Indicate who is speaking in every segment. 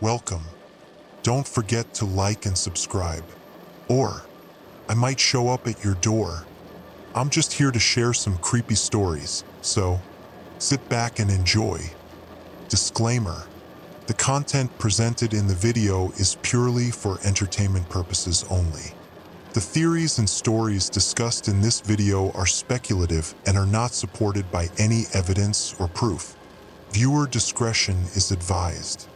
Speaker 1: welcome. Don't forget to like and subscribe. Or, I might show up at your door. I'm just here to share some creepy stories, so sit back and enjoy. Disclaimer: the content presented in the video is purely for entertainment purposes only. The theories and stories discussed in this video are speculative and are not supported by any evidence or proof. Viewer discretion is advised.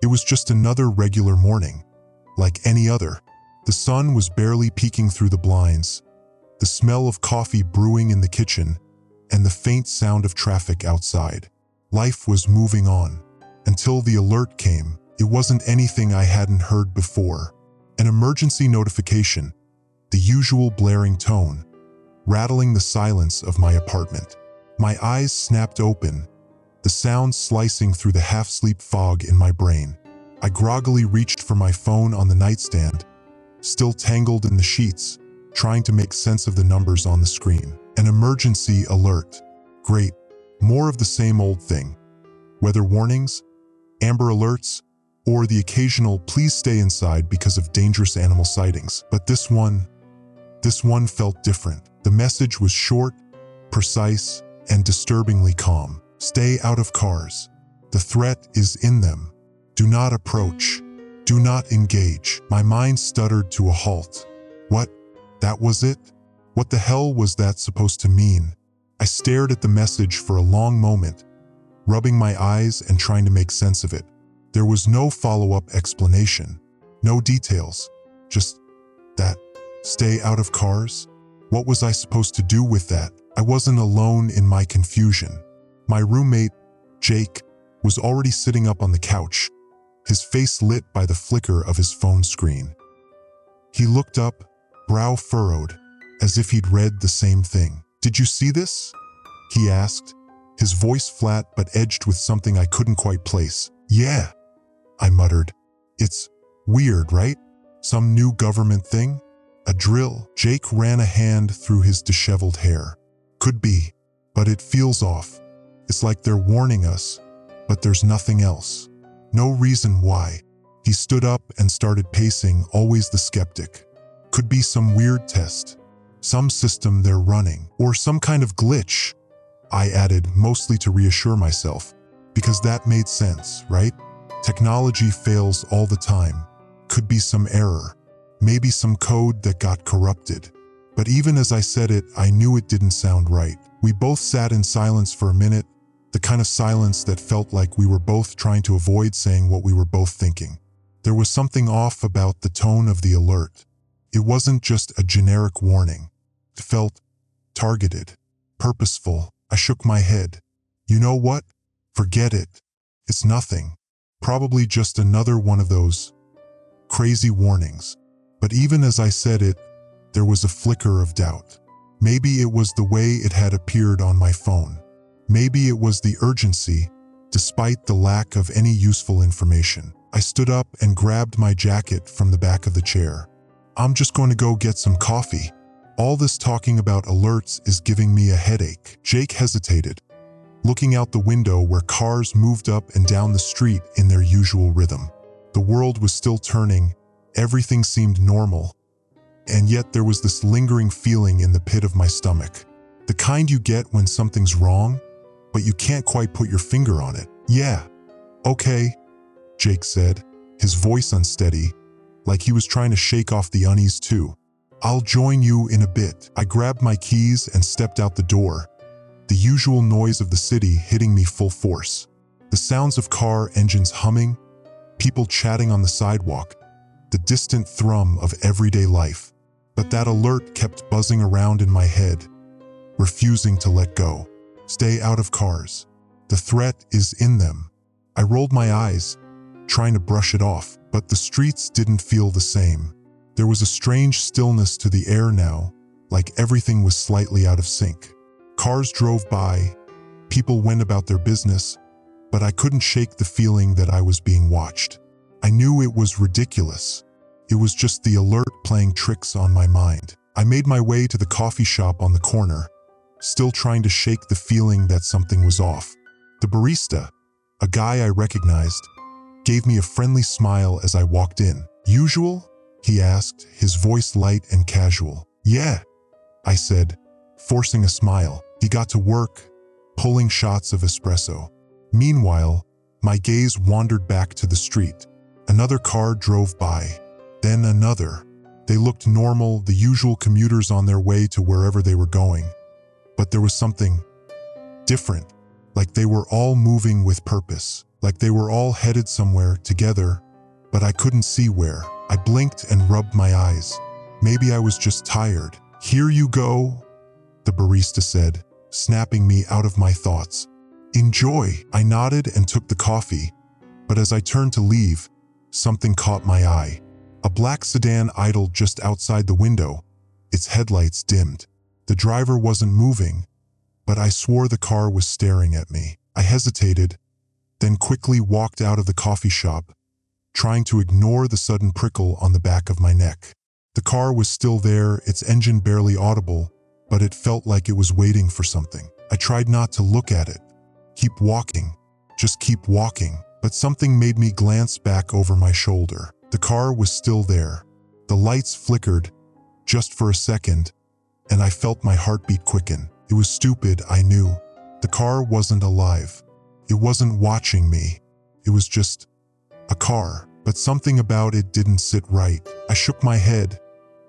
Speaker 1: It was just another regular morning, like any other. The sun was barely peeking through the blinds, the smell of coffee brewing in the kitchen, and the faint sound of traffic outside. Life was moving on, until the alert came. It wasn't anything I hadn't heard before. An emergency notification, the usual blaring tone, rattling the silence of my apartment. My eyes snapped open, the sound slicing through the half-sleep fog in my brain. I groggily reached for my phone on the nightstand, still tangled in the sheets, trying to make sense of the numbers on the screen. An emergency alert. Great. More of the same old thing. Weather warnings, amber alerts, or the occasional please stay inside because of dangerous animal sightings. But this one felt different. The message was short, precise, and disturbingly calm. Stay out of cars. The threat is in them. Do not approach. Do not engage. My mind stuttered to a halt. What? That was it? What the hell was that supposed to mean? I stared at the message for a long moment, rubbing my eyes and trying to make sense of it. There was no follow-up explanation, no details, just that. Stay out of cars? What was I supposed to do with that? I wasn't alone in my confusion. My roommate, Jake, was already sitting up on the couch, his face lit by the flicker of his phone screen. He looked up, brow furrowed, as if he'd read the same thing. "Did you see this?" he asked, his voice flat but edged with something I couldn't quite place. "Yeah," I muttered. "It's weird, right? Some new government thing? A drill?" Jake ran a hand through his disheveled hair. "Could be, but it feels off. It's like they're warning us, but there's nothing else. No reason why." He stood up and started pacing, always the skeptic. "Could be some weird test, some system they're running, or some kind of glitch," I added, mostly to reassure myself, because that made sense, right? Technology fails all the time. Could be some error, maybe some code that got corrupted. But even as I said it, I knew it didn't sound right. We both sat in silence for a minute, the kind of silence that felt like we were both trying to avoid saying what we were both thinking. There was something off about the tone of the alert. It wasn't just a generic warning. It felt targeted, purposeful. I shook my head. "You know what? Forget it. It's nothing. Probably just another one of those crazy warnings." But even as I said it, there was a flicker of doubt. Maybe it was the way it had appeared on my phone. Maybe it was the urgency, despite the lack of any useful information. I stood up and grabbed my jacket from the back of the chair. "I'm just going to go get some coffee. All this talking about alerts is giving me a headache." Jake hesitated, looking out the window where cars moved up and down the street in their usual rhythm. The world was still turning, everything seemed normal, and yet there was this lingering feeling in the pit of my stomach. The kind you get when something's wrong, but you can't quite put your finger on it. "Yeah, okay," Jake said, his voice unsteady, like he was trying to shake off the unease too. "I'll join you in a bit." I grabbed my keys and stepped out the door, the usual noise of the city hitting me full force. The sounds of car engines humming, people chatting on the sidewalk, the distant thrum of everyday life. But that alert kept buzzing around in my head, refusing to let go. Stay out of cars. The threat is in them. I rolled my eyes, trying to brush it off, but the streets didn't feel the same. There was a strange stillness to the air now, like everything was slightly out of sync. Cars drove by, people went about their business, but I couldn't shake the feeling that I was being watched. I knew it was ridiculous. It was just the alert playing tricks on my mind. I made my way to the coffee shop on the corner, still trying to shake the feeling that something was off. The barista, a guy I recognized, gave me a friendly smile as I walked in. "Usual?" he asked, his voice light and casual. "Yeah," I said, forcing a smile. He got to work, pulling shots of espresso. Meanwhile, my gaze wandered back to the street. Another car drove by, then another. They looked normal, the usual commuters on their way to wherever they were going. But there was something different, like they were all moving with purpose, like they were all headed somewhere together, but I couldn't see where. I blinked and rubbed my eyes. Maybe I was just tired. "Here you go," the barista said, snapping me out of my thoughts. "Enjoy." I nodded and took the coffee, but as I turned to leave, something caught my eye. A black sedan idled just outside the window, its headlights dimmed. The driver wasn't moving, but I swore the car was staring at me. I hesitated, then quickly walked out of the coffee shop, trying to ignore the sudden prickle on the back of my neck. The car was still there, its engine barely audible, but it felt like it was waiting for something. I tried not to look at it. Keep walking, just keep walking, but something made me glance back over my shoulder. The car was still there. The lights flickered, just for a second, and I felt my heartbeat quicken. It was stupid, I knew. The car wasn't alive. It wasn't watching me. It was just a car, but something about it didn't sit right. I shook my head,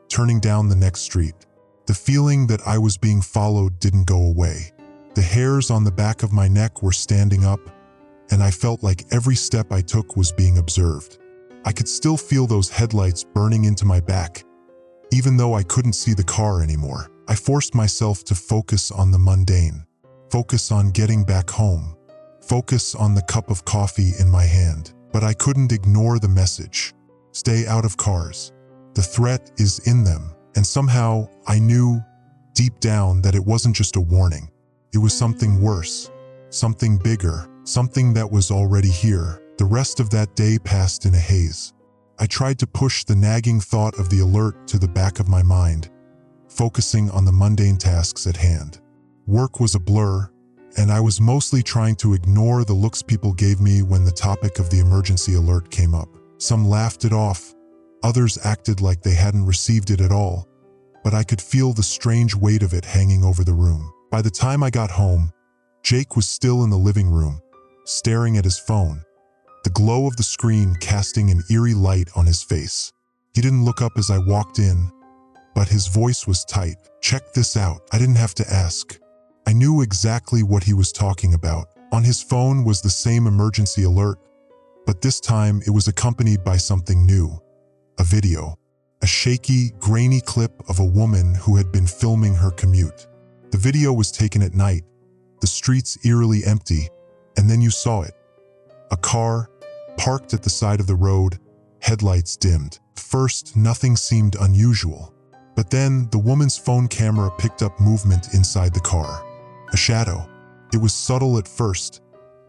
Speaker 1: turning down the next street. The feeling that I was being followed didn't go away. The hairs on the back of my neck were standing up, and I felt like every step I took was being observed. I could still feel those headlights burning into my back, even though I couldn't see the car anymore. I forced myself to focus on the mundane, focus on getting back home, focus on the cup of coffee in my hand. But I couldn't ignore the message. Stay out of cars. The threat is in them. And somehow I knew deep down that it wasn't just a warning. It was something worse, something bigger, something that was already here. The rest of that day passed in a haze. I tried to push the nagging thought of the alert to the back of my mind, focusing on the mundane tasks at hand. Work was a blur, and I was mostly trying to ignore the looks people gave me when the topic of the emergency alert came up. Some laughed it off, others acted like they hadn't received it at all, but I could feel the strange weight of it hanging over the room. By the time I got home, Jake was still in the living room, staring at his phone, the glow of the screen casting an eerie light on his face. He didn't look up as I walked in, but his voice was tight. "Check this out." I didn't have to ask. I knew exactly what he was talking about. On his phone was the same emergency alert, but this time it was accompanied by something new. A video. A shaky, grainy clip of a woman who had been filming her commute. The video was taken at night, the streets eerily empty, and then you saw it. A car, parked at the side of the road, headlights dimmed. First, nothing seemed unusual. But then, the woman's phone camera picked up movement inside the car. A shadow. It was subtle at first,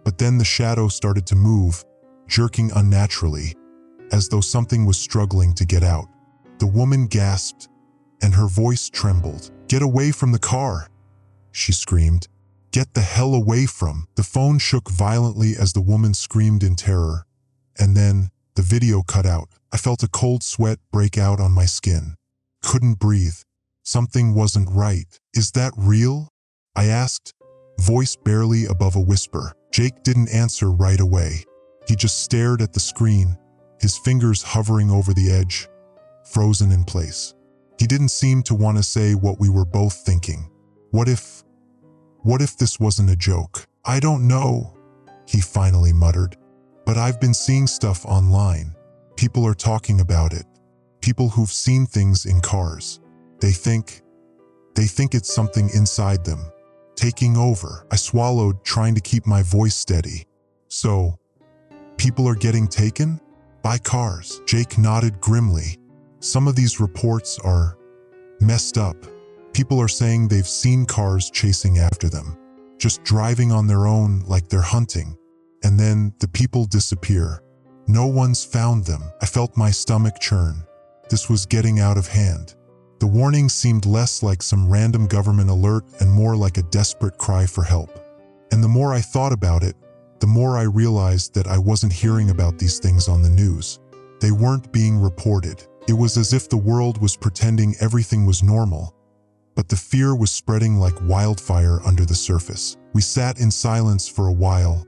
Speaker 1: but then the shadow started to move, jerking unnaturally, as though something was struggling to get out. The woman gasped, and her voice trembled. "Get away from the car!" she screamed. "Get the hell away from!" The phone shook violently as the woman screamed in terror, and then the video cut out. I felt a cold sweat break out on my skin. Couldn't breathe. Something wasn't right. "Is that real?" I asked, voice barely above a whisper. Jake didn't answer right away. He just stared at the screen, his fingers hovering over the edge, frozen in place. He didn't seem to want to say what we were both thinking. What if this wasn't a joke? "I don't know," he finally muttered. "But I've been seeing stuff online. People are talking about it. People who've seen things in cars. They think it's something inside them, taking over." I swallowed, trying to keep my voice steady. "So, people are getting taken? By cars?" Jake nodded grimly. "Some of these reports are messed up. People are saying they've seen cars chasing after them, just driving on their own like they're hunting. And then the people disappear. No one's found them." I felt my stomach churn. This was getting out of hand. The warning seemed less like some random government alert and more like a desperate cry for help. And the more I thought about it, the more I realized that I wasn't hearing about these things on the news. They weren't being reported. It was as if the world was pretending everything was normal, but the fear was spreading like wildfire under the surface. We sat in silence for a while,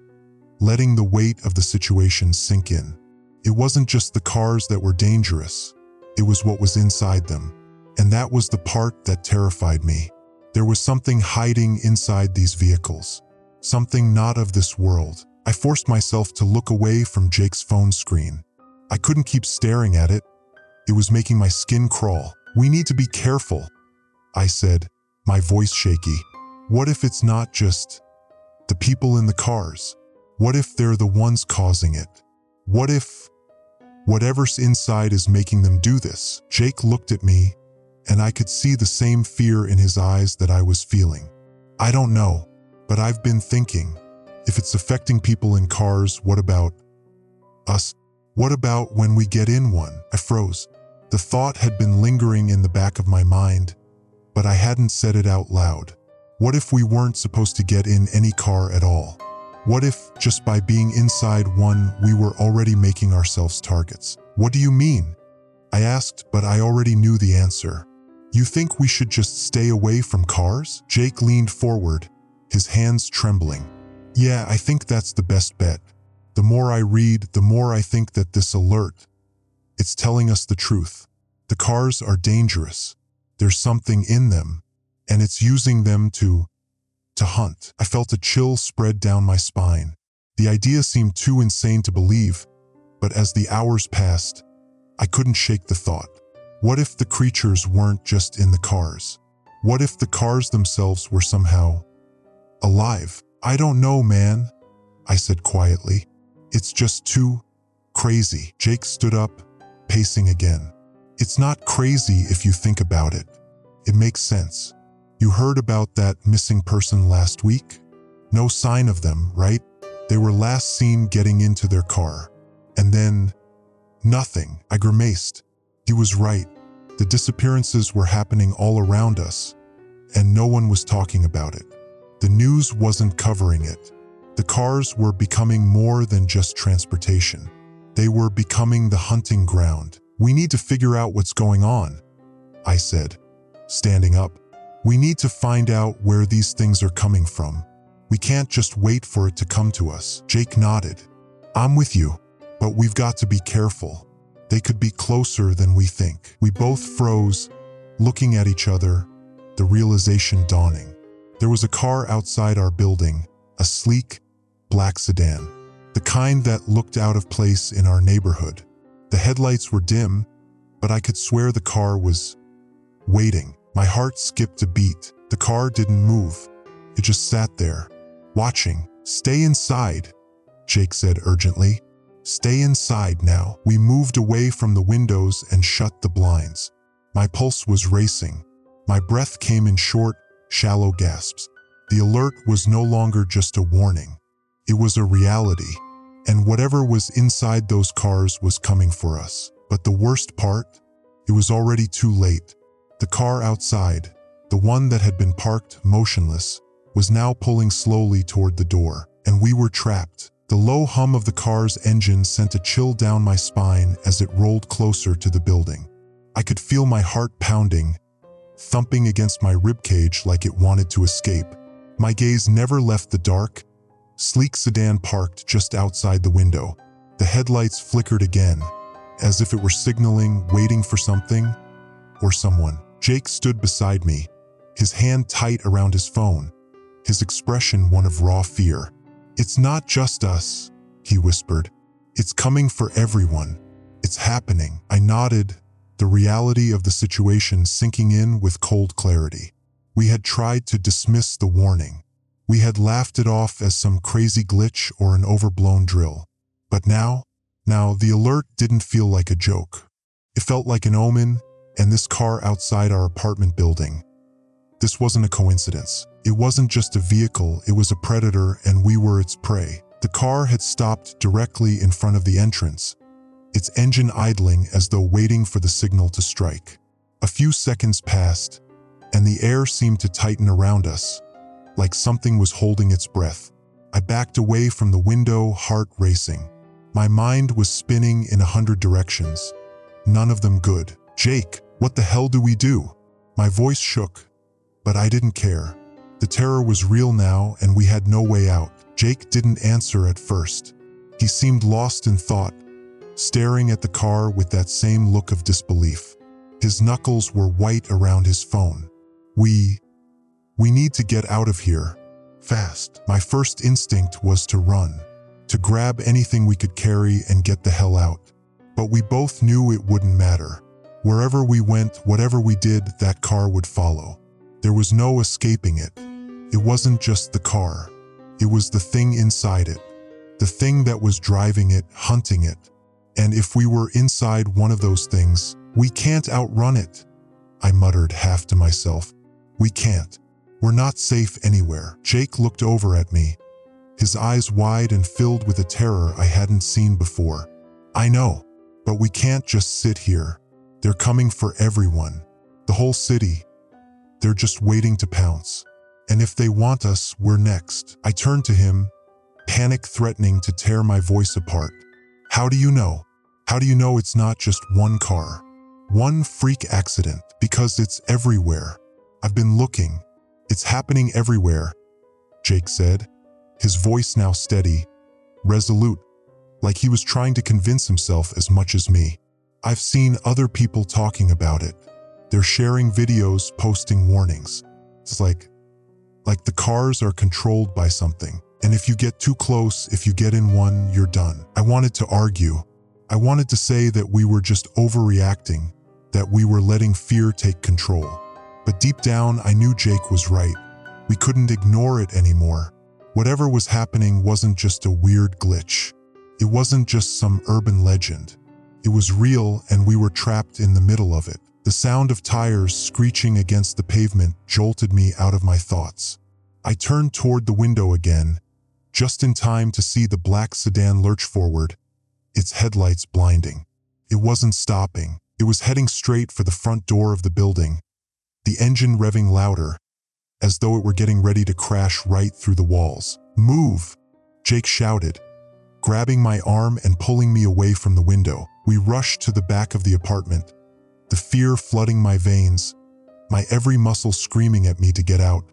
Speaker 1: letting the weight of the situation sink in. It wasn't just the cars that were dangerous, it was what was inside them. And that was the part that terrified me. There was something hiding inside these vehicles. Something not of this world. I forced myself to look away from Jake's phone screen. I couldn't keep staring at it. It was making my skin crawl. "We need to be careful," I said, my voice shaky. "What if it's not just the people in the cars? What if they're the ones causing it? What if whatever's inside is making them do this?" Jake looked at me, and I could see the same fear in his eyes that I was feeling. "I don't know, but I've been thinking, if it's affecting people in cars, what about us? What about when we get in one?" I froze. The thought had been lingering in the back of my mind, but I hadn't said it out loud. What if we weren't supposed to get in any car at all? What if, just by being inside one, we were already making ourselves targets? "What do you mean?" I asked, but I already knew the answer. "You think we should just stay away from cars?" Jake leaned forward, his hands trembling. "Yeah, I think that's the best bet. The more I read, the more I think that this alert, it's telling us the truth. The cars are dangerous. There's something in them, and it's using them to hunt." I felt a chill spread down my spine. The idea seemed too insane to believe, but as the hours passed, I couldn't shake the thought. What if the creatures weren't just in the cars? What if the cars themselves were somehow alive? "I don't know, man," I said quietly. "It's just too crazy." Jake stood up, pacing again. "It's not crazy if you think about it. It makes sense. You heard about that missing person last week? No sign of them, right? They were last seen getting into their car. And then, nothing." I grimaced. He was right. The disappearances were happening all around us, and no one was talking about it. The news wasn't covering it. The cars were becoming more than just transportation. They were becoming the hunting ground. "We need to figure out what's going on," I said, standing up. "We need to find out where these things are coming from. We can't just wait for it to come to us." Jake nodded. "I'm with you, but we've got to be careful. They could be closer than we think." We both froze, looking at each other, the realization dawning. There was a car outside our building, a sleek, black sedan, the kind that looked out of place in our neighborhood. The headlights were dim, but I could swear the car was waiting. My heart skipped a beat. The car didn't move. It just sat there, watching. "Stay inside," Jake said urgently. "Stay inside now." We moved away from the windows and shut the blinds. My pulse was racing. My breath came in short, shallow gasps. The alert was no longer just a warning. It was a reality, and whatever was inside those cars was coming for us. But the worst part? It was already too late. The car outside, the one that had been parked motionless, was now pulling slowly toward the door, and we were trapped. The low hum of the car's engine sent a chill down my spine as it rolled closer to the building. I could feel my heart pounding, thumping against my ribcage like it wanted to escape. My gaze never left the dark, sleek sedan parked just outside the window. The headlights flickered again, as if it were signaling, waiting for something or someone. Jake stood beside me, his hand tight around his phone, his expression one of raw fear. "It's not just us," he whispered. "It's coming for everyone. It's happening." I nodded, the reality of the situation sinking in with cold clarity. We had tried to dismiss the warning. We had laughed it off as some crazy glitch or an overblown drill. But now the alert didn't feel like a joke. It felt like an omen, and this car outside our apartment building. This wasn't a coincidence. It wasn't just a vehicle, it was a predator, and we were its prey. The car had stopped directly in front of the entrance, its engine idling as though waiting for the signal to strike. A few seconds passed, and the air seemed to tighten around us, like something was holding its breath. I backed away from the window, heart racing. My mind was spinning in 100 directions, none of them good. "Jake, what the hell do we do?" My voice shook, but I didn't care. The terror was real now, and we had no way out. Jake didn't answer at first. He seemed lost in thought, staring at the car with that same look of disbelief. His knuckles were white around his phone. We need to get out of here, fast." My first instinct was to run, to grab anything we could carry and get the hell out. But we both knew it wouldn't matter. Wherever we went, whatever we did, that car would follow. There was no escaping it. It wasn't just the car. It was the thing inside it. The thing that was driving it, hunting it. And if we were inside one of those things, we can't outrun it. I muttered half to myself. We can't. We're not safe anywhere. Jake looked over at me, his eyes wide and filled with a terror I hadn't seen before. "I know, but we can't just sit here. They're coming for everyone. The whole city. They're just waiting to pounce. And if they want us, we're next." I turned to him, panic threatening to tear my voice apart. "How do you know? How do you know it's not just one car? One freak accident? Because it's everywhere. I've been looking. It's happening everywhere," Jake said, his voice now steady, resolute, like he was trying to convince himself as much as me. "I've seen other people talking about it. They're sharing videos, posting warnings. It's like the cars are controlled by something. And if you get too close, if you get in one, you're done." I wanted to argue. I wanted to say that we were just overreacting, that we were letting fear take control. But deep down, I knew Jake was right. We couldn't ignore it anymore. Whatever was happening wasn't just a weird glitch. It wasn't just some urban legend. It was real, and we were trapped in the middle of it. The sound of tires screeching against the pavement jolted me out of my thoughts. I turned toward the window again, just in time to see the black sedan lurch forward, its headlights blinding. It wasn't stopping. It was heading straight for the front door of the building, the engine revving louder, as though it were getting ready to crash right through the walls. "Move!" Jake shouted, grabbing my arm and pulling me away from the window. We rushed to the back of the apartment, the fear flooding my veins, my every muscle screaming at me to get out.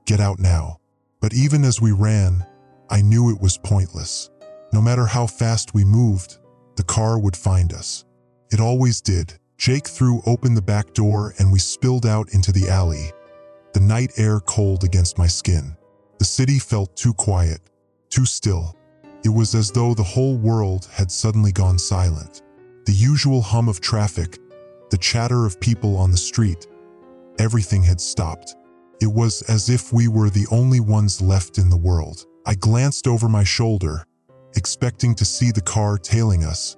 Speaker 1: Get out now. But even as we ran, I knew it was pointless. No matter how fast we moved, the car would find us. It always did. Jake threw open the back door and we spilled out into the alley, the night air cold against my skin. The city felt too quiet, too still. It was as though the whole world had suddenly gone silent. The usual hum of traffic, the chatter of people on the street, everything had stopped. It was as if we were the only ones left in the world. I glanced over my shoulder, expecting to see the car tailing us,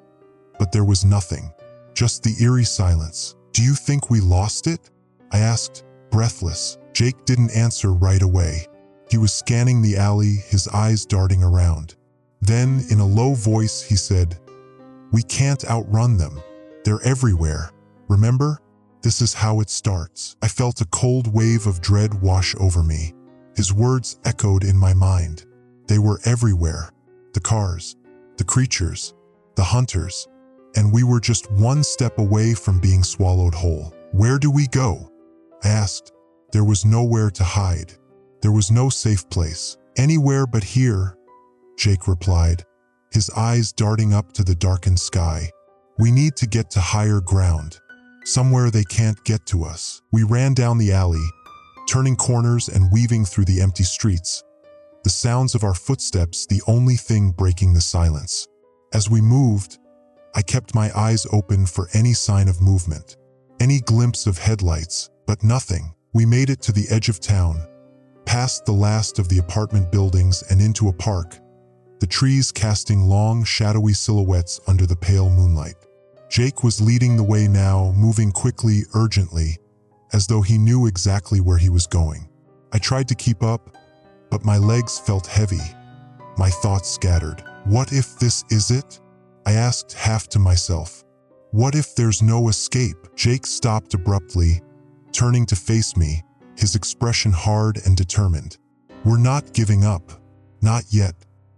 Speaker 1: but there was nothing, just the eerie silence. "Do you think we lost it?" I asked, breathless. Jake didn't answer right away. He was scanning the alley, his eyes darting around. Then, in a low voice, he said, "We can't outrun them. They're everywhere. Remember? This is how it starts." I felt a cold wave of dread wash over me. His words echoed in my mind. They were everywhere. The cars, the creatures, the hunters, and we were just one step away from being swallowed whole. "Where do we go?" I asked. There was nowhere to hide. There was no safe place. "Anywhere but here," Jake replied, his eyes darting up to the darkened sky. "We need to get to higher ground, somewhere they can't get to us." We ran down the alley, turning corners and weaving through the empty streets, the sounds of our footsteps the only thing breaking the silence. As we moved, I kept my eyes open for any sign of movement, any glimpse of headlights, but nothing. We made it to the edge of town, past the last of the apartment buildings and into a park, the trees casting long, shadowy silhouettes under the pale moonlight. Jake was leading the way now, moving quickly, urgently, as though he knew exactly where he was going. I tried to keep up, but my legs felt heavy, my thoughts scattered. "What if this is it?" I asked half to myself. What if there's no escape? Jake stopped abruptly, turning to face me, his expression hard and determined. We're not giving up. Not yet.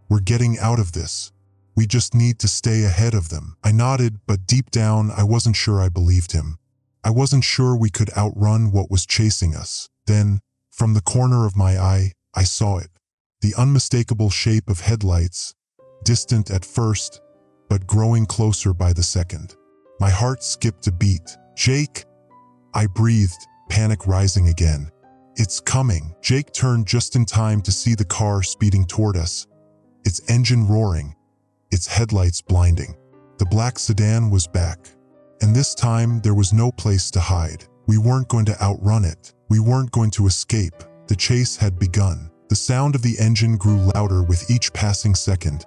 Speaker 1: We're getting out of this. We just need to stay ahead of them. I nodded, but deep down, I wasn't sure I believed him. I wasn't sure we could outrun what was chasing us. Then, from the corner of my eye, I saw it. The unmistakable shape of headlights, distant at first, but growing closer by the second. My heart skipped a beat. Jake! I breathed, panic rising again. It's coming. Jake turned just in time to see the car speeding toward us, its engine roaring, its headlights blinding. The black sedan was back, and this time there was no place to hide. We weren't going to outrun it. We weren't going to escape. The chase had begun. The sound of the engine grew louder with each passing second,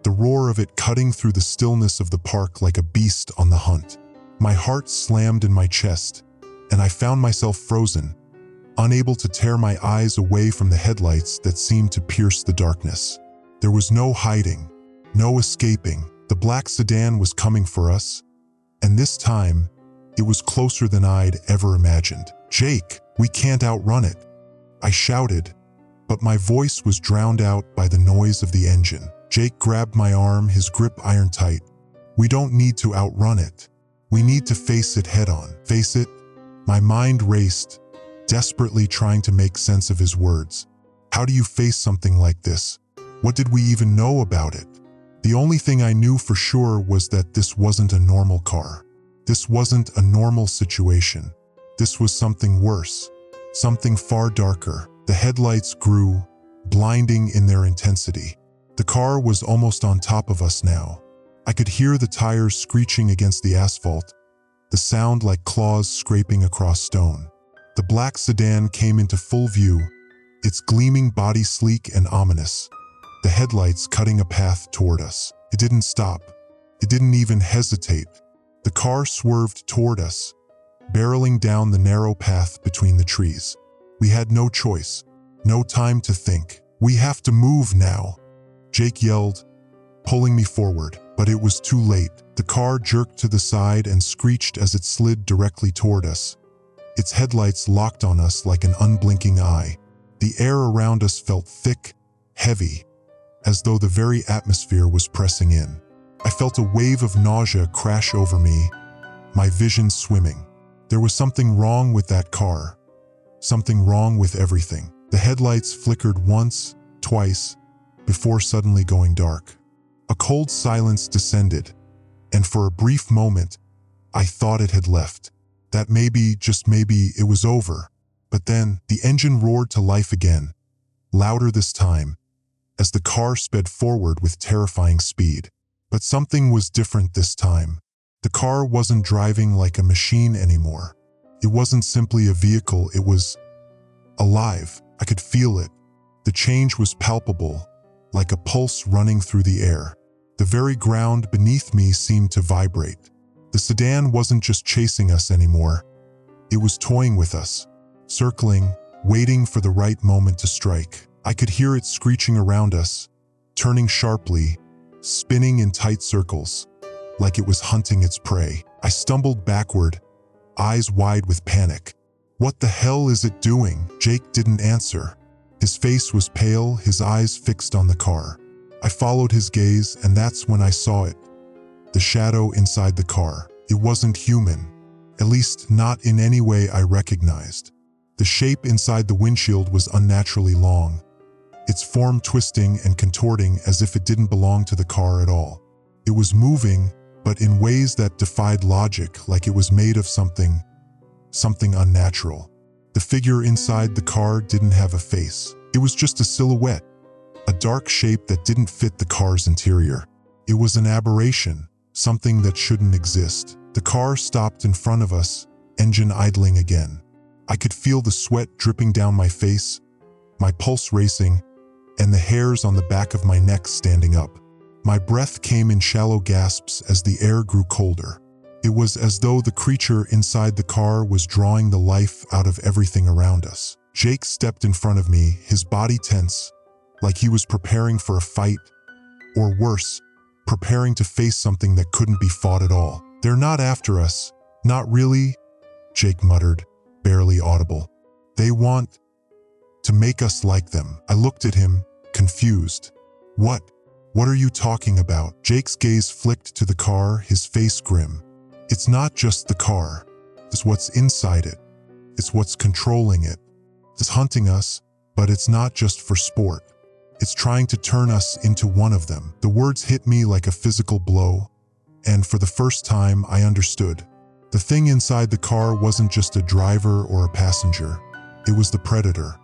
Speaker 1: the roar of it cutting through the stillness of the park like a beast on the hunt. My heart slammed in my chest, and I found myself frozen, unable to tear my eyes away from the headlights that seemed to pierce the darkness. There was no hiding, no escaping. The black sedan was coming for us, and this time, it was closer than I'd ever imagined. Jake, we can't outrun it. I shouted, but my voice was drowned out by the noise of the engine. Jake grabbed my arm, his grip iron tight. We don't need to outrun it. We need to face it head on. Face it? My mind raced, desperately trying to make sense of his words. How do you face something like this? What did we even know about it? The only thing I knew for sure was that this wasn't a normal car. This wasn't a normal situation. This was something worse, something far darker. The headlights grew, blinding in their intensity. The car was almost on top of us now. I could hear the tires screeching against the asphalt, the sound like claws scraping across stone. The black sedan came into full view, its gleaming body sleek and ominous, the headlights cutting a path toward us. It didn't stop. It didn't even hesitate. The car swerved toward us, barreling down the narrow path between the trees. We had no choice, no time to think. We have to move now, Jake yelled, pulling me forward, but it was too late. The car jerked to the side and screeched as it slid directly toward us. Its headlights locked on us like an unblinking eye. The air around us felt thick, heavy, as though the very atmosphere was pressing in. I felt a wave of nausea crash over me, my vision swimming. There was something wrong with that car. Something wrong with everything. The headlights flickered once, twice, before suddenly going dark. A cold silence descended, and for a brief moment, I thought it had left. That maybe, just maybe, it was over. But then, the engine roared to life again, louder this time, as the car sped forward with terrifying speed. But something was different this time. The car wasn't driving like a machine anymore. It wasn't simply a vehicle, it was alive. I could feel it. The change was palpable, like a pulse running through the air. The very ground beneath me seemed to vibrate. The sedan wasn't just chasing us anymore. It was toying with us, circling, waiting for the right moment to strike. I could hear it screeching around us, turning sharply, spinning in tight circles, like it was hunting its prey. I stumbled backward, eyes wide with panic. What the hell is it doing? Jake didn't answer. His face was pale, his eyes fixed on the car. I followed his gaze, and that's when I saw it. The shadow inside the car. It wasn't human, at least not in any way I recognized. The shape inside the windshield was unnaturally long, its form twisting and contorting as if it didn't belong to the car at all. It was moving, but in ways that defied logic, like it was made of something unnatural. The figure inside the car didn't have a face. It was just a silhouette, a dark shape that didn't fit the car's interior. It was an aberration, something that shouldn't exist. The car stopped in front of us, engine idling again. I could feel the sweat dripping down my face, my pulse racing, and the hairs on the back of my neck standing up. My breath came in shallow gasps as the air grew colder. It was as though the creature inside the car was drawing the life out of everything around us. Jake stepped in front of me, his body tense, like he was preparing for a fight, or worse, preparing to face something that couldn't be fought at all. "They're not after us. Not really," Jake muttered, barely audible. "They want to make us like them." I looked at him, confused. What? What are you talking about?" Jake's gaze flicked to the car, his face grim. "It's not just the car. It's what's inside it. It's what's controlling it. It's hunting us, but it's not just for sport. It's trying to turn us into one of them." The words hit me like a physical blow, and for the first time I understood. The thing inside the car wasn't just a driver or a passenger. It was the predator.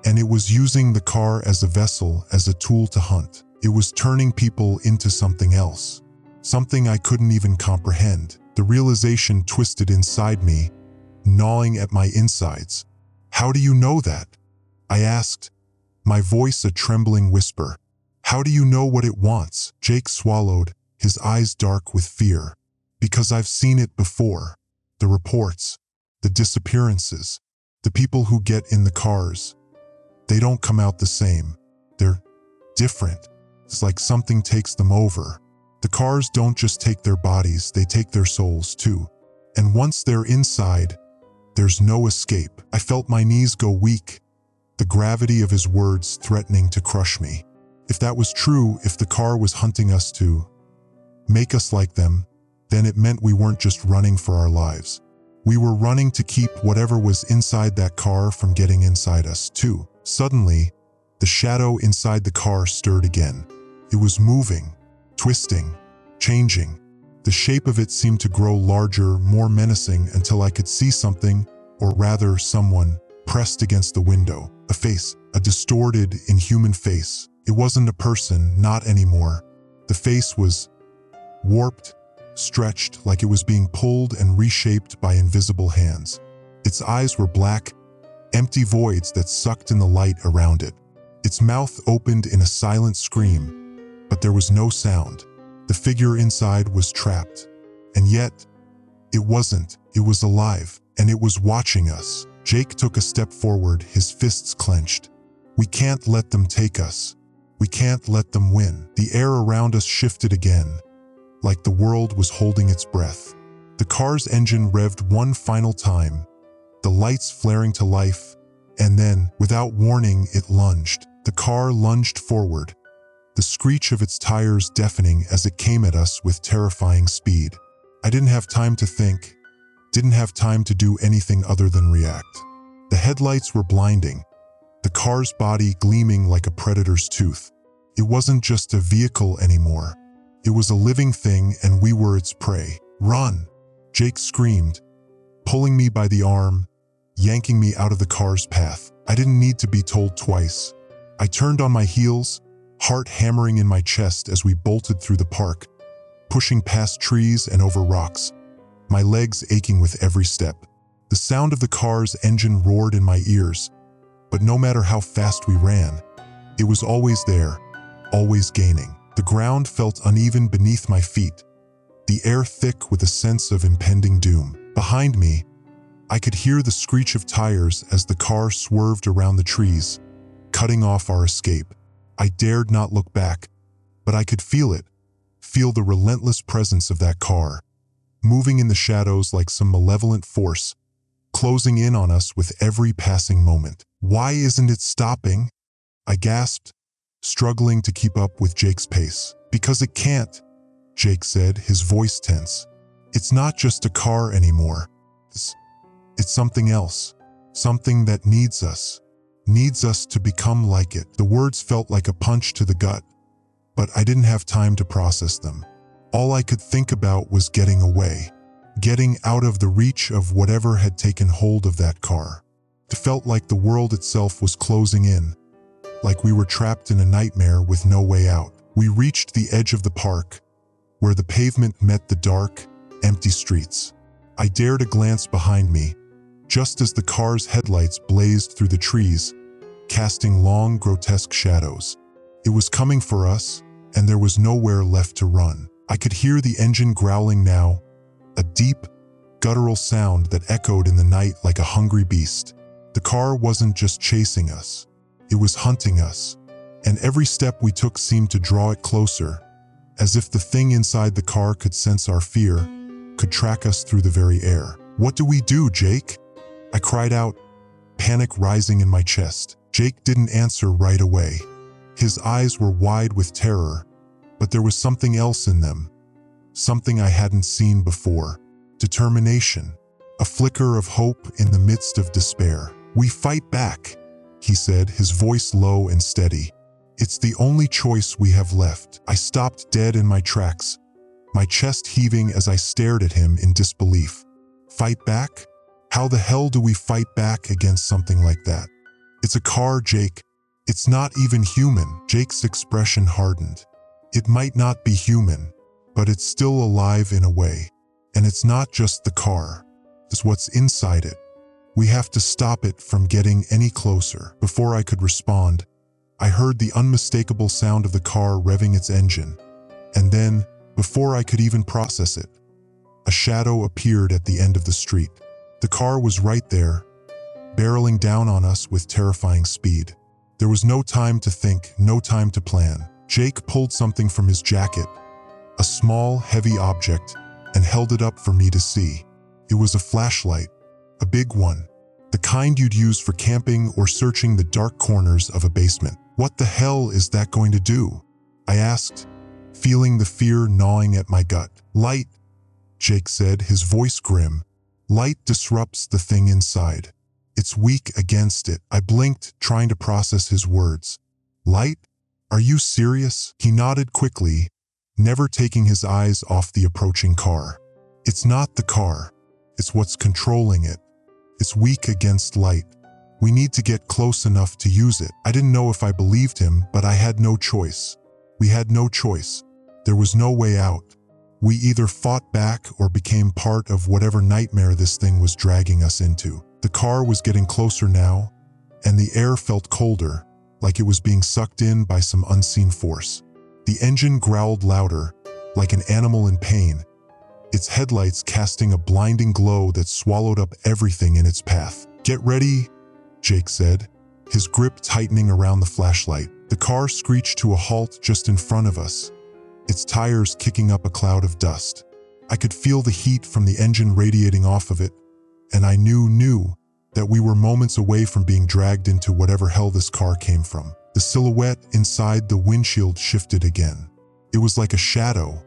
Speaker 1: And it was using the car as a vessel, as a tool to hunt. It was turning people into something else. Something I couldn't even comprehend. The realization twisted inside me, gnawing at my insides. "How do you know that?" I asked, my voice a trembling whisper. "How do you know what it wants?" Jake swallowed, his eyes dark with fear. "Because I've seen it before. The reports, the disappearances, the people who get in the cars. They don't come out the same. They're different. It's like something takes them over. The cars don't just take their bodies, they take their souls too. And once they're inside, there's no escape." I felt my knees go weak, the gravity of his words threatening to crush me. If that was true, if the car was hunting us to make us like them, then it meant we weren't just running for our lives. We were running to keep whatever was inside that car from getting inside us too. Suddenly, the shadow inside the car stirred again. It was moving, twisting, changing. The shape of it seemed to grow larger, more menacing, until I could see something, or rather someone, pressed against the window. A face, a distorted, inhuman face. It wasn't a person, not anymore. The face was warped, stretched, like it was being pulled and reshaped by invisible hands. Its eyes were black, empty voids that sucked in the light around it. Its mouth opened in a silent scream, but there was no sound. The figure inside was trapped. And yet, it wasn't. It was alive, and it was watching us. Jake took a step forward, his fists clenched. "We can't let them take us. We can't let them win." The air around us shifted again, like the world was holding its breath. The car's engine revved one final time, the lights flaring to life, and then, without warning, it lunged. The car lunged forward, the screech of its tires deafening as it came at us with terrifying speed. I didn't have time to think, didn't have time to do anything other than react. The headlights were blinding, the car's body gleaming like a predator's tooth. It wasn't just a vehicle anymore. It was a living thing, and we were its prey. "Run!" Jake screamed, pulling me by the arm, yanking me out of the car's path. I didn't need to be told twice. I turned on my heels, heart hammering in my chest as we bolted through the park, pushing past trees and over rocks, my legs aching with every step. The sound of the car's engine roared in my ears, but no matter how fast we ran, it was always there, always gaining. The ground felt uneven beneath my feet, the air thick with a sense of impending doom. Behind me, I could hear the screech of tires as the car swerved around the trees, cutting off our escape. I dared not look back, but I could feel it, feel the relentless presence of that car, moving in the shadows like some malevolent force, closing in on us with every passing moment. "Why isn't it stopping?" I gasped, struggling to keep up with Jake's pace. "Because it can't," Jake said, his voice tense. "It's not just a car anymore. It's something else, something that needs us to become like it." The words felt like a punch to the gut, but I didn't have time to process them. All I could think about was getting away, getting out of the reach of whatever had taken hold of that car. It felt like the world itself was closing in, like we were trapped in a nightmare with no way out. We reached the edge of the park, where the pavement met the dark, empty streets. I dared a glance behind me, just as the car's headlights blazed through the trees, casting long, grotesque shadows. It was coming for us, and there was nowhere left to run. I could hear the engine growling now, a deep, guttural sound that echoed in the night like a hungry beast. The car wasn't just chasing us, it was hunting us, and every step we took seemed to draw it closer, as if the thing inside the car could sense our fear could track us through the very air. "What do we do, Jake?" I cried out, panic rising in my chest. Jake didn't answer right away. His eyes were wide with terror, but there was something else in them. Something I hadn't seen before. Determination. A flicker of hope in the midst of despair. "We fight back," he said, his voice low and steady. "It's the only choice we have left." I stopped dead in my tracks, my chest heaving as I stared at him in disbelief. Fight back? How the hell do we fight back against something like that? "It's a car, Jake. It's not even human." Jake's expression hardened. "It might not be human, but it's still alive in a way. And it's not just the car. It's what's inside it. We have to stop it from getting any closer." Before I could respond, I heard the unmistakable sound of the car revving its engine. And then, before I could even process it, a shadow appeared at the end of the street. The car was right there, barreling down on us with terrifying speed. There was no time to think, no time to plan. Jake pulled something from his jacket, a small, heavy object, and held it up for me to see. It was a flashlight, a big one, the kind you'd use for camping or searching the dark corners of a basement. "What the hell is that going to do?" I asked, feeling the fear gnawing at my gut. "Light," Jake said, his voice grim. "Light disrupts the thing inside. It's weak against it." I blinked, trying to process his words. "Light? Are you serious?" He nodded quickly, never taking his eyes off the approaching car. "It's not the car. It's what's controlling it. It's weak against light. We need to get close enough to use it." I didn't know if I believed him, but I had no choice. We had no choice. There was no way out. We either fought back or became part of whatever nightmare this thing was dragging us into. The car was getting closer now, and the air felt colder, like it was being sucked in by some unseen force. The engine growled louder, like an animal in pain, its headlights casting a blinding glow that swallowed up everything in its path. "Get ready," Jake said, his grip tightening around the flashlight. The car screeched to a halt just in front of us, its tires kicking up a cloud of dust. I could feel the heat from the engine radiating off of it, and I knew that we were moments away from being dragged into whatever hell this car came from. The silhouette inside the windshield shifted again. It was like a shadow,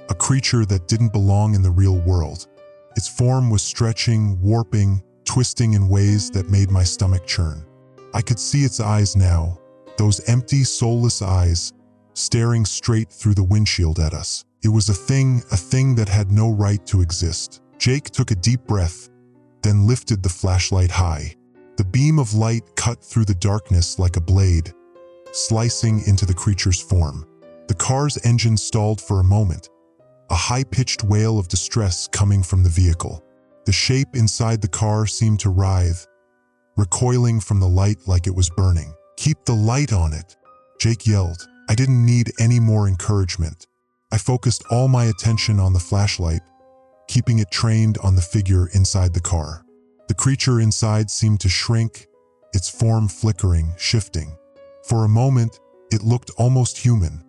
Speaker 1: a creature that didn't belong in the real world. Its form was stretching, warping, twisting in ways that made my stomach churn. I could see its eyes now, those empty, soulless eyes, staring straight through the windshield at us. It was a thing that had no right to exist. Jake took a deep breath, then lifted the flashlight high. The beam of light cut through the darkness like a blade, slicing into the creature's form. The car's engine stalled for a moment, a high-pitched wail of distress coming from the vehicle. The shape inside the car seemed to writhe, recoiling from the light like it was burning. "Keep the light on it," Jake yelled. I didn't need any more encouragement. I focused all my attention on the flashlight, keeping it trained on the figure inside the car. The creature inside seemed to shrink, its form flickering, shifting. For a moment, it looked almost human,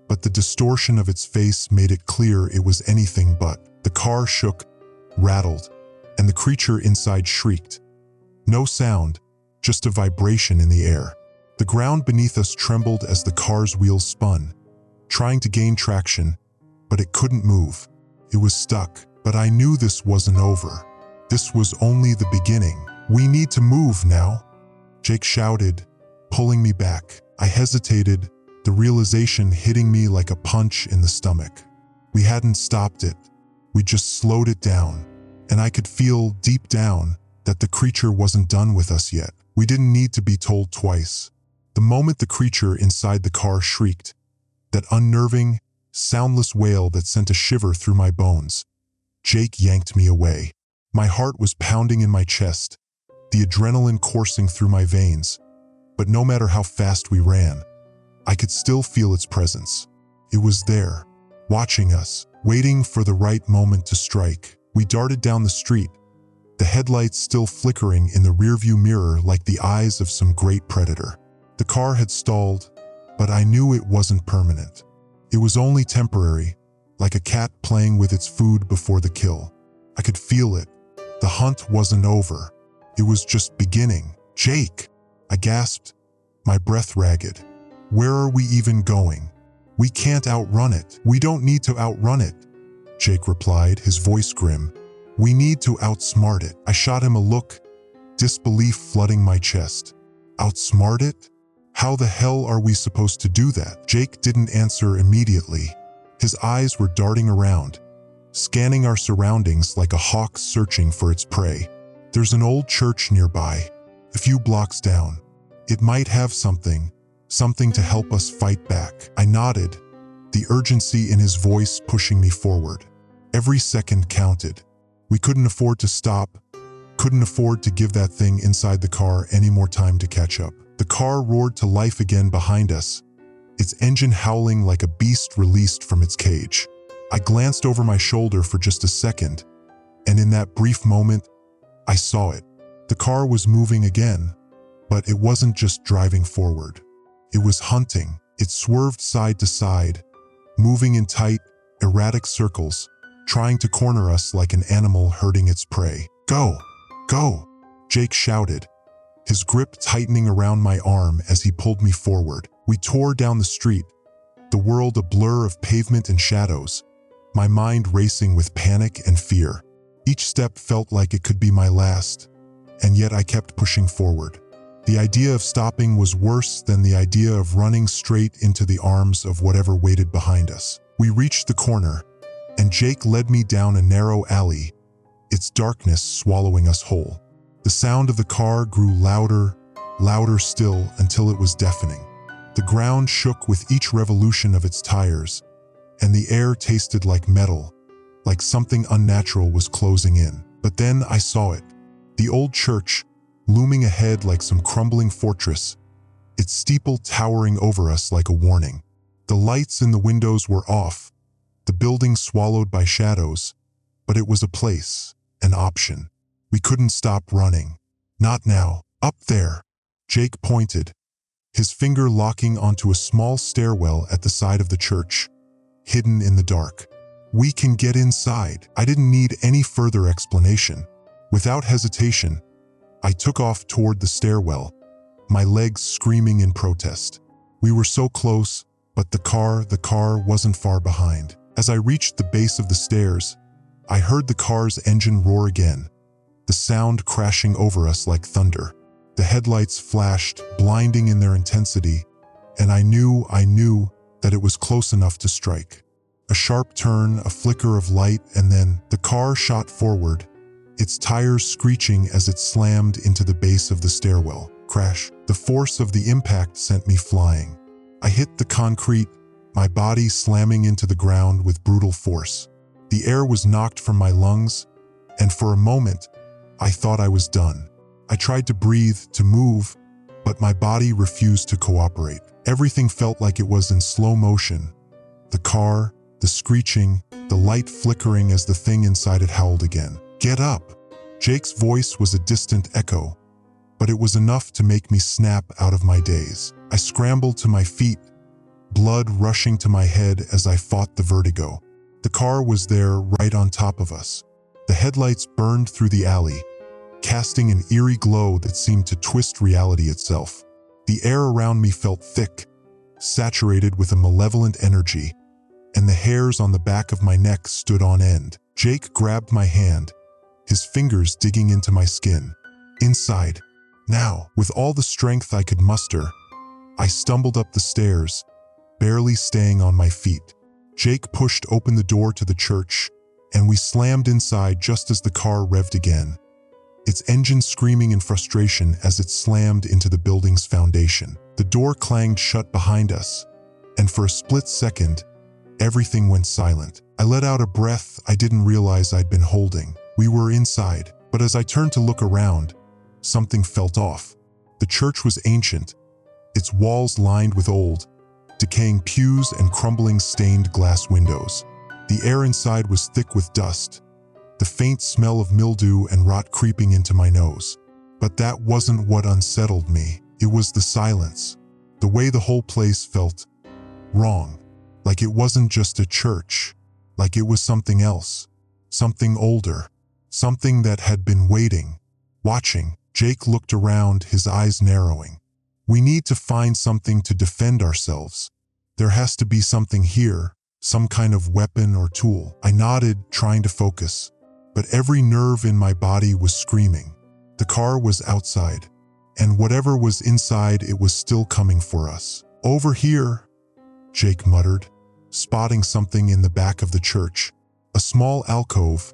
Speaker 1: but the distortion of its face made it clear it was anything but. The car shook, rattled, and the creature inside shrieked. No sound, just a vibration in the air. The ground beneath us trembled as the car's wheels spun, trying to gain traction, but it couldn't move. It was stuck, but I knew this wasn't over. This was only the beginning. "We need to move now," Jake shouted, pulling me back. I hesitated, the realization hitting me like a punch in the stomach. We hadn't stopped it. We just slowed it down, and I could feel deep down that the creature wasn't done with us yet. We didn't need to be told twice. The moment the creature inside the car shrieked, that unnerving, soundless wail that sent a shiver through my bones, Jake yanked me away. My heart was pounding in my chest, the adrenaline coursing through my veins, but no matter how fast we ran, I could still feel its presence. It was there, watching us, waiting for the right moment to strike. We darted down the street, the headlights still flickering in the rearview mirror like the eyes of some great predator. The car had stalled, but I knew it wasn't permanent. It was only temporary, like a cat playing with its food before the kill. I could feel it. The hunt wasn't over. It was just beginning. "Jake!" I gasped, my breath ragged. "Where are we even going? We can't outrun it." "We don't need to outrun it," Jake replied, his voice grim. "We need to outsmart it." I shot him a look, disbelief flooding my chest. Outsmart it? How the hell are we supposed to do that? Jake didn't answer immediately. His eyes were darting around, scanning our surroundings like a hawk searching for its prey. "There's an old church nearby, a few blocks down. It might have something to help us fight back." I nodded, the urgency in his voice pushing me forward. Every second counted. We couldn't afford to stop, couldn't afford to give that thing inside the car any more time to catch up. The car roared to life again behind us, its engine howling like a beast released from its cage. I glanced over my shoulder for just a second, and in that brief moment, I saw it. The car was moving again, but it wasn't just driving forward. It was hunting. It swerved side to side, moving in tight, erratic circles, trying to corner us like an animal herding its prey. "Go! Go!" Jake shouted, his grip tightening around my arm as he pulled me forward. We tore down the street, the world a blur of pavement and shadows, my mind racing with panic and fear. Each step felt like it could be my last, and yet I kept pushing forward. The idea of stopping was worse than the idea of running straight into the arms of whatever waited behind us. We reached the corner, and Jake led me down a narrow alley, its darkness swallowing us whole. The sound of the car grew louder, louder still until it was deafening. The ground shook with each revolution of its tires, and the air tasted like metal, like something unnatural was closing in. But then I saw it. The old church, looming ahead like some crumbling fortress, its steeple towering over us like a warning. The lights in the windows were off, the building swallowed by shadows, but it was a place, an option. We couldn't stop running. Not now. Up there, Jake pointed, his finger locking onto a small stairwell at the side of the church, hidden in the dark. "We can get inside." I didn't need any further explanation. Without hesitation, I took off toward the stairwell, my legs screaming in protest. We were so close, but the car wasn't far behind. As I reached the base of the stairs, I heard the car's engine roar again, the sound crashing over us like thunder. The headlights flashed, blinding in their intensity, and I knew that it was close enough to strike. A sharp turn, a flicker of light, and then the car shot forward, its tires screeching as it slammed into the base of the stairwell. Crash. The force of the impact sent me flying. I hit the concrete, my body slamming into the ground with brutal force. The air was knocked from my lungs, and for a moment, I thought I was done. I tried to breathe, to move, but my body refused to cooperate. Everything felt like it was in slow motion. The car, the screeching, the light flickering as the thing inside it howled again. "Get up!" Jake's voice was a distant echo, but it was enough to make me snap out of my daze. I scrambled to my feet, blood rushing to my head as I fought the vertigo. The car was there right on top of us. The headlights burned through the alley, casting an eerie glow that seemed to twist reality itself. The air around me felt thick, saturated with a malevolent energy, and the hairs on the back of my neck stood on end. Jake grabbed my hand, his fingers digging into my skin. Inside. Now, with all the strength I could muster, I stumbled up the stairs, barely staying on my feet. Jake pushed open the door to the church, and we slammed inside just as the car revved again, its engine screaming in frustration as it slammed into the building's foundation. The door clanged shut behind us, and for a split second, everything went silent. I let out a breath I didn't realize I'd been holding. We were inside, but as I turned to look around, something felt off. The church was ancient, its walls lined with old, decaying pews and crumbling stained glass windows. The air inside was thick with dust, the faint smell of mildew and rot creeping into my nose. But that wasn't what unsettled me. It was the silence, the way the whole place felt wrong, like it wasn't just a church, like it was something else, something older, something that had been waiting, watching. Jake looked around, his eyes narrowing. We need to find something to defend ourselves. There has to be something here, some kind of weapon or tool. I nodded, trying to focus, but every nerve in my body was screaming. The car was outside, and whatever was inside, it was still coming for us. Over here, Jake muttered, spotting something in the back of the church, a small alcove,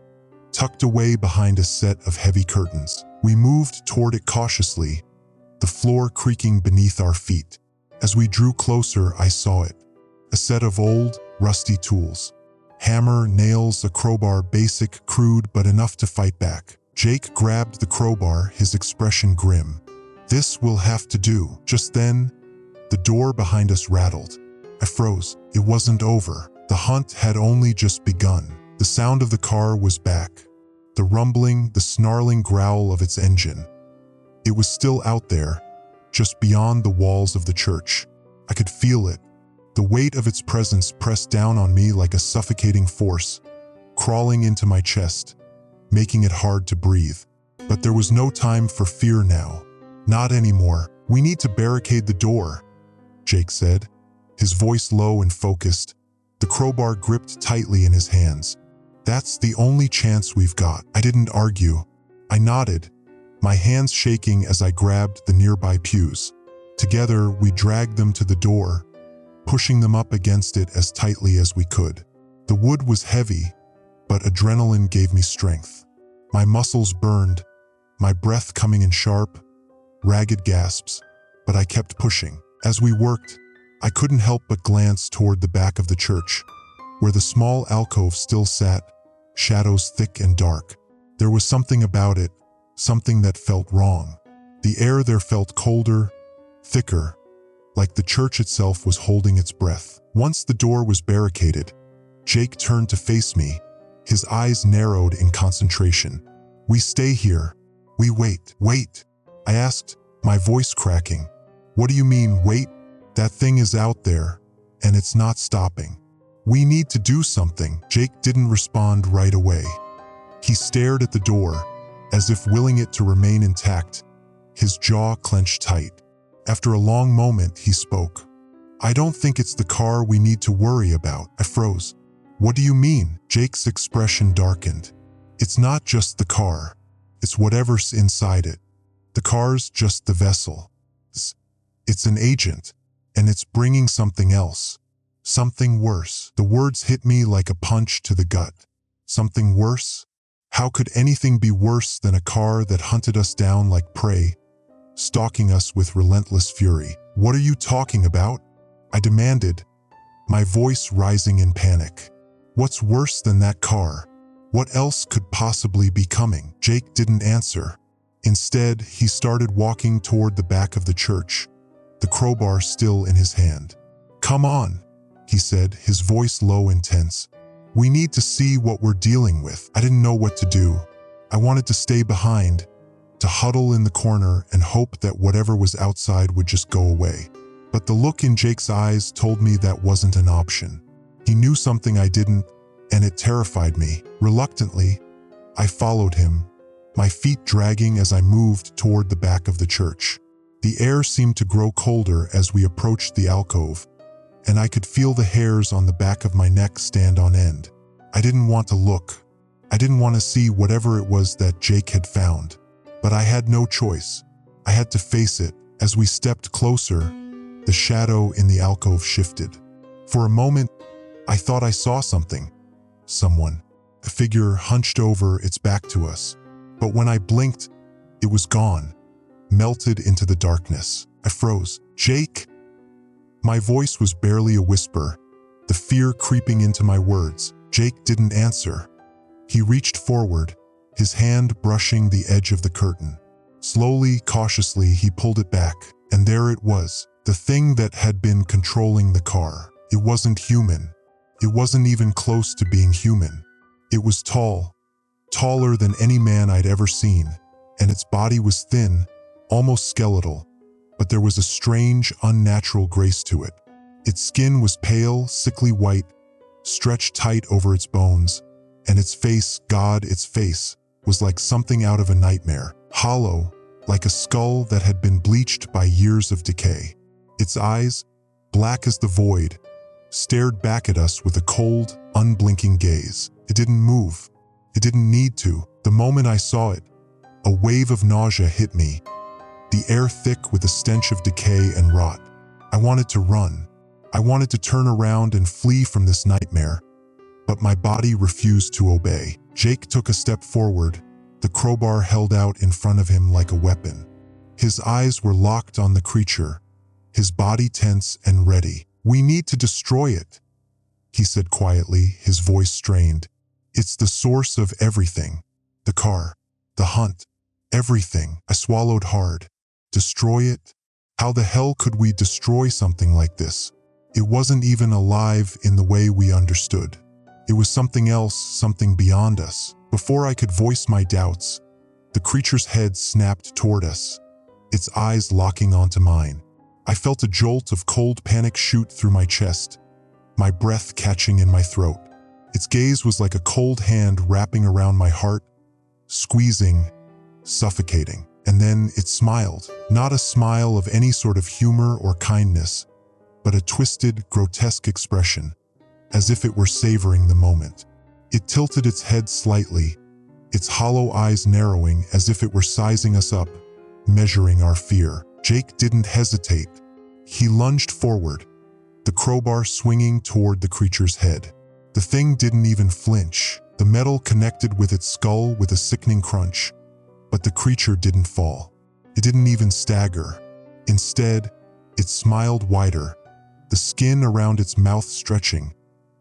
Speaker 1: tucked away behind a set of heavy curtains. We moved toward it cautiously, the floor creaking beneath our feet. As we drew closer, I saw it. A set of old, rusty tools. Hammer, nails, a crowbar, basic, crude, but enough to fight back. Jake grabbed the crowbar, his expression grim. This will have to do. Just then, the door behind us rattled. I froze. It wasn't over. The hunt had only just begun. The sound of the car was back. The rumbling, the snarling growl of its engine. It was still out there, just beyond the walls of the church. I could feel it. The weight of its presence pressed down on me like a suffocating force, crawling into my chest, making it hard to breathe. But there was no time for fear now. Not anymore. We need to barricade the door, Jake said, his voice low and focused, the crowbar gripped tightly in his hands. That's the only chance we've got. I didn't argue. I nodded, my hands shaking as I grabbed the nearby pews. Together, we dragged them to the door, pushing them up against it as tightly as we could. The wood was heavy, but adrenaline gave me strength. My muscles burned, my breath coming in sharp, ragged gasps, but I kept pushing. As we worked, I couldn't help but glance toward the back of the church, where the small alcove still sat, shadows thick and dark. There was something about it, something that felt wrong. The air there felt colder, thicker, like the church itself was holding its breath. Once the door was barricaded, Jake turned to face me, his eyes narrowed in concentration. We stay here. We wait. Wait, I asked, my voice cracking. What do you mean, wait? That thing is out there, and it's not stopping. We need to do something. Jake didn't respond right away. He stared at the door, as if willing it to remain intact, his jaw clenched tight. After a long moment, he spoke. I don't think it's the car we need to worry about. I froze. What do you mean? Jake's expression darkened. It's not just the car. It's whatever's inside it. The car's just the vessel. It's an agent, and it's bringing something else. Something worse. The words hit me like a punch to the gut. Something worse? How could anything be worse than a car that hunted us down like prey, stalking us with relentless fury? What are you talking about? I demanded, my voice rising in panic. What's worse than that car? What else could possibly be coming? Jake didn't answer. Instead, he started walking toward the back of the church, the crowbar still in his hand. Come on, he said, his voice low and tense. We need to see what we're dealing with. I didn't know what to do. I wanted to stay behind, to huddle in the corner and hope that whatever was outside would just go away. But the look in Jake's eyes told me that wasn't an option. He knew something I didn't, and it terrified me. Reluctantly, I followed him, my feet dragging as I moved toward the back of the church. The air seemed to grow colder as we approached the alcove, and I could feel the hairs on the back of my neck stand on end. I didn't want to look. I didn't want to see whatever it was that Jake had found. But I had no choice. I had to face it. As we stepped closer, the shadow in the alcove shifted. For a moment, I thought I saw something. Someone. A figure hunched over, its back to us. But when I blinked, it was gone, melted into the darkness. I froze. Jake? My voice was barely a whisper, the fear creeping into my words. Jake didn't answer. He reached forward, his hand brushing the edge of the curtain. Slowly, cautiously, he pulled it back, and there it was, the thing that had been controlling the car. It wasn't human. It wasn't even close to being human. It was tall, taller than any man I'd ever seen, and its body was thin, almost skeletal, but there was a strange, unnatural grace to it. Its skin was pale, sickly white, stretched tight over its bones, and its face, God, its face, was like something out of a nightmare, hollow, like a skull that had been bleached by years of decay. Its eyes, black as the void, stared back at us with a cold, unblinking gaze. It didn't move. It didn't need to. The moment I saw it, a wave of nausea hit me, the air thick with a stench of decay and rot. I wanted to run. I wanted to turn around and flee from this nightmare, but my body refused to obey. Jake took a step forward, the crowbar held out in front of him like a weapon. His eyes were locked on the creature, his body tense and ready. "We need to destroy it," he said quietly, his voice strained. "It's the source of everything. The car, the hunt, everything." I swallowed hard. Destroy it? How the hell could we destroy something like this? It wasn't even alive in the way we understood. It was something else, something beyond us. Before I could voice my doubts, the creature's head snapped toward us, its eyes locking onto mine. I felt a jolt of cold panic shoot through my chest, my breath catching in my throat. Its gaze was like a cold hand wrapping around my heart, squeezing, suffocating. And then it smiled, not a smile of any sort of humor or kindness, but a twisted, grotesque expression, as if it were savoring the moment. It tilted its head slightly, its hollow eyes narrowing as if it were sizing us up, measuring our fear. Jake didn't hesitate. He lunged forward, the crowbar swinging toward the creature's head. The thing didn't even flinch. The metal connected with its skull with a sickening crunch, but the creature didn't fall. It didn't even stagger. Instead, it smiled wider, the skin around its mouth stretching,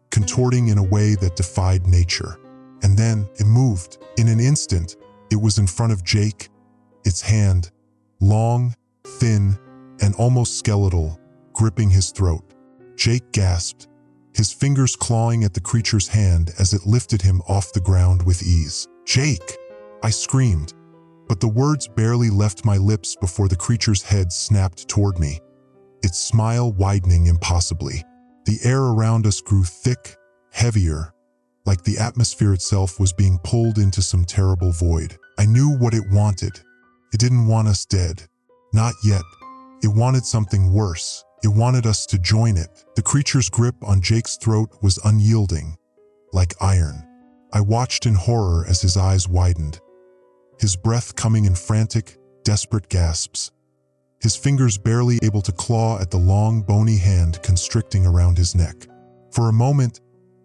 Speaker 1: contorting in a way that defied nature. And then it moved. In an instant, it was in front of Jake, its hand, long, thin, and almost skeletal, gripping his throat. Jake gasped, his fingers clawing at the creature's hand as it lifted him off the ground with ease. "Jake!" I screamed, but the words barely left my lips before the creature's head snapped toward me, its smile widening impossibly. The air around us grew thick, heavier, like the atmosphere itself was being pulled into some terrible void. I knew what it wanted. It didn't want us dead. Not yet. It wanted something worse. It wanted us to join it. The creature's grip on Jake's throat was unyielding, like iron. I watched in horror as his eyes widened, his breath coming in frantic, desperate gasps, his fingers barely able to claw at the long, bony hand constricting around his neck. For a moment,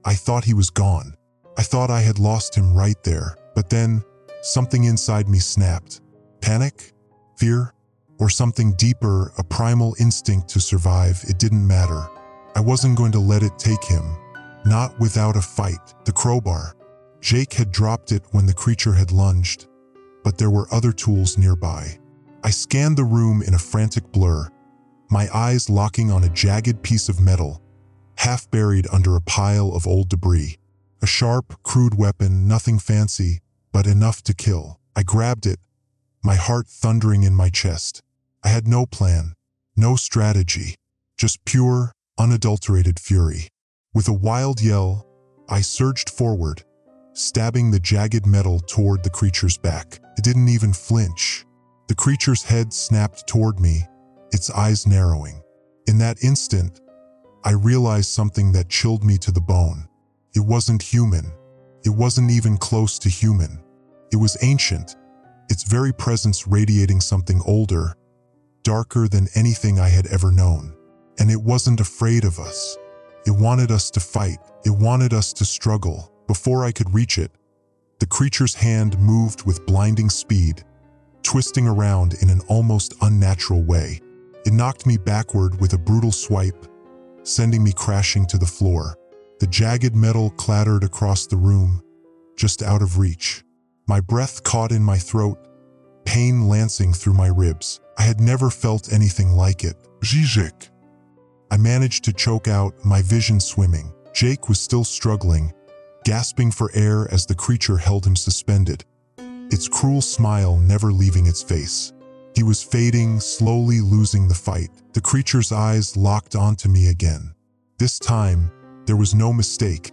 Speaker 1: I thought he was gone. I thought I had lost him right there. But then, something inside me snapped. Panic? Fear? Or something deeper, a primal instinct to survive? It didn't matter. I wasn't going to let it take him. Not without a fight. The crowbar. Jake had dropped it when the creature had lunged, but there were other tools nearby. I scanned the room in a frantic blur, my eyes locking on a jagged piece of metal, half buried under a pile of old debris. A sharp, crude weapon, nothing fancy, but enough to kill. I grabbed it, my heart thundering in my chest. I had no plan, no strategy, just pure, unadulterated fury. With a wild yell, I surged forward, stabbing the jagged metal toward the creature's back. It didn't even flinch. The creature's head snapped toward me, its eyes narrowing. In that instant, I realized something that chilled me to the bone. It wasn't human. It wasn't even close to human. It was ancient, its very presence radiating something older, darker than anything I had ever known. And it wasn't afraid of us. It wanted us to fight. It wanted us to struggle. Before I could reach it, the creature's hand moved with blinding speed, twisting around in an almost unnatural way. It knocked me backward with a brutal swipe, sending me crashing to the floor. The jagged metal clattered across the room, just out of reach. My breath caught in my throat, pain lancing through my ribs. I had never felt anything like it. Zizek. I managed to choke out, my vision swimming. Jake was still struggling, gasping for air as the creature held him suspended, its cruel smile never leaving its face. He was fading, slowly losing the fight. The creature's eyes locked onto me again. This time, There was no mistake.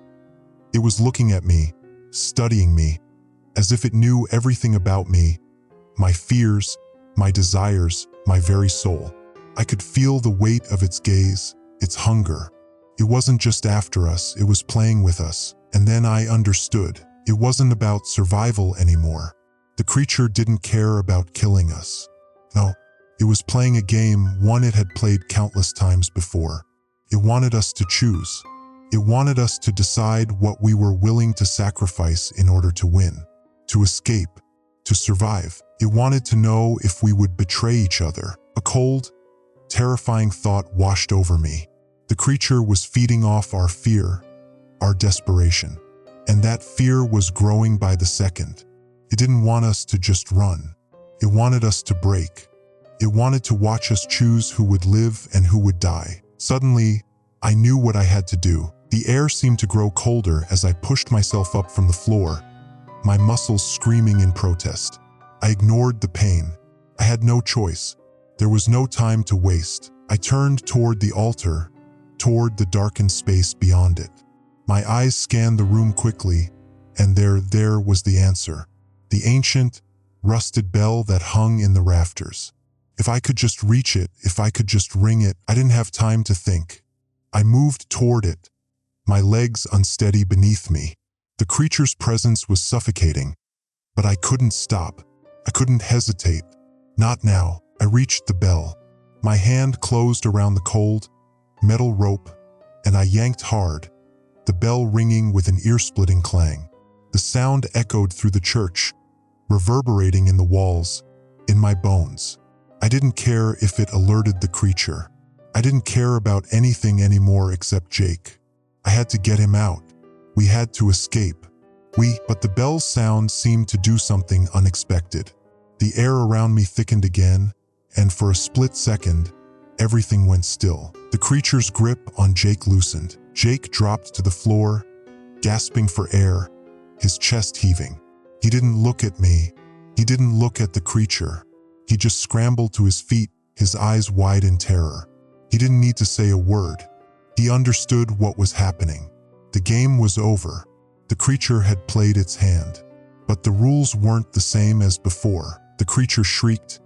Speaker 1: It was looking at me, studying me, as if it knew everything about me, my fears, my desires, my very soul. I could feel the weight of its gaze, its hunger. It wasn't just after us, it was playing with us. And then I understood. It wasn't about survival anymore. The creature didn't care about killing us. No, it was playing a game, one it had played countless times before. It wanted us to choose. It wanted us to decide what we were willing to sacrifice in order to win, to escape, to survive. It wanted to know if we would betray each other. A cold, terrifying thought washed over me. The creature was feeding off our fear, our desperation. And that fear was growing by the second. It didn't want us to just run. It wanted us to break. It wanted to watch us choose who would live and who would die. Suddenly, I knew what I had to do. The air seemed to grow colder as I pushed myself up from the floor, my muscles screaming in protest. I ignored the pain. I had no choice. There was no time to waste. I turned toward the altar, toward the darkened space beyond it. My eyes scanned the room quickly, and there was the answer. The ancient, rusted bell that hung in the rafters. If I could just reach it, if I could just ring it, I didn't have time to think. I moved toward it, my legs unsteady beneath me. The creature's presence was suffocating, but I couldn't stop. I couldn't hesitate. Not now. I reached the bell. My hand closed around the cold, metal rope, and I yanked hard, the bell ringing with an ear-splitting clang. The sound echoed through the church, reverberating in the walls, in my bones. I didn't care if it alerted the creature. I didn't care about anything anymore except Jake. I had to get him out. We had to escape. But the bell's sound seemed to do something unexpected. The air around me thickened again, and for a split second, everything went still. The creature's grip on Jake loosened. Jake dropped to the floor, gasping for air, his chest heaving. He didn't look at me. He didn't look at the creature. He just scrambled to his feet, his eyes wide in terror. He didn't need to say a word. He understood what was happening. The game was over. The creature had played its hand. But the rules weren't the same as before. The creature shrieked.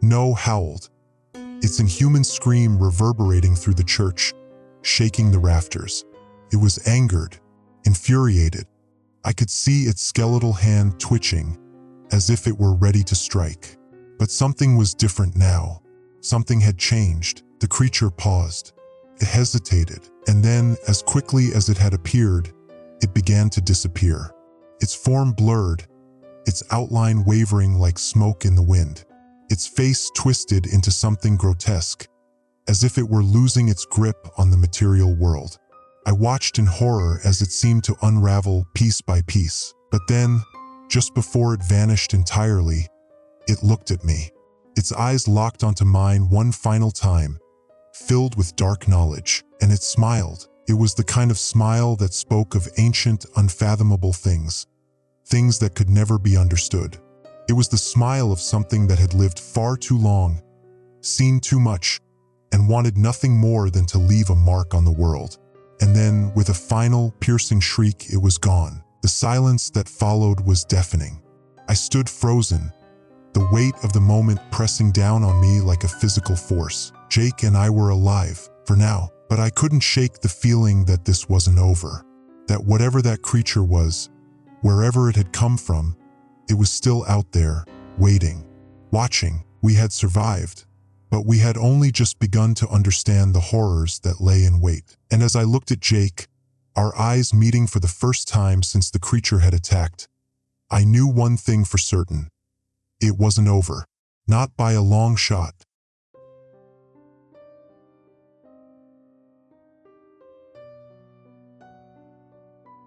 Speaker 1: No, howled. Its inhuman scream reverberating through the church, shaking the rafters. It was angered, infuriated. I could see its skeletal hand twitching, as if it were ready to strike. But something was different now. Something had changed. The creature paused. It hesitated, and then, as quickly as it had appeared, it began to disappear. Its form blurred, its outline wavering like smoke in the wind. Its face twisted into something grotesque, as if it were losing its grip on the material world. I watched in horror as it seemed to unravel piece by piece. But then, just before it vanished entirely, it looked at me. Its eyes locked onto mine one final time, filled with dark knowledge, and it smiled. It was the kind of smile that spoke of ancient, unfathomable things, things that could never be understood. It was the smile of something that had lived far too long, seen too much, and wanted nothing more than to leave a mark on the world. And then, with a final, piercing shriek, it was gone. The silence that followed was deafening. I stood frozen, the weight of the moment pressing down on me like a physical force. Jake and I were alive, for now, but I couldn't shake the feeling that this wasn't over. That whatever that creature was, wherever it had come from, it was still out there, waiting, watching. We had survived, but we had only just begun to understand the horrors that lay in wait. And as I looked at Jake, our eyes meeting for the first time since the creature had attacked, I knew one thing for certain. It wasn't over. Not by a long shot.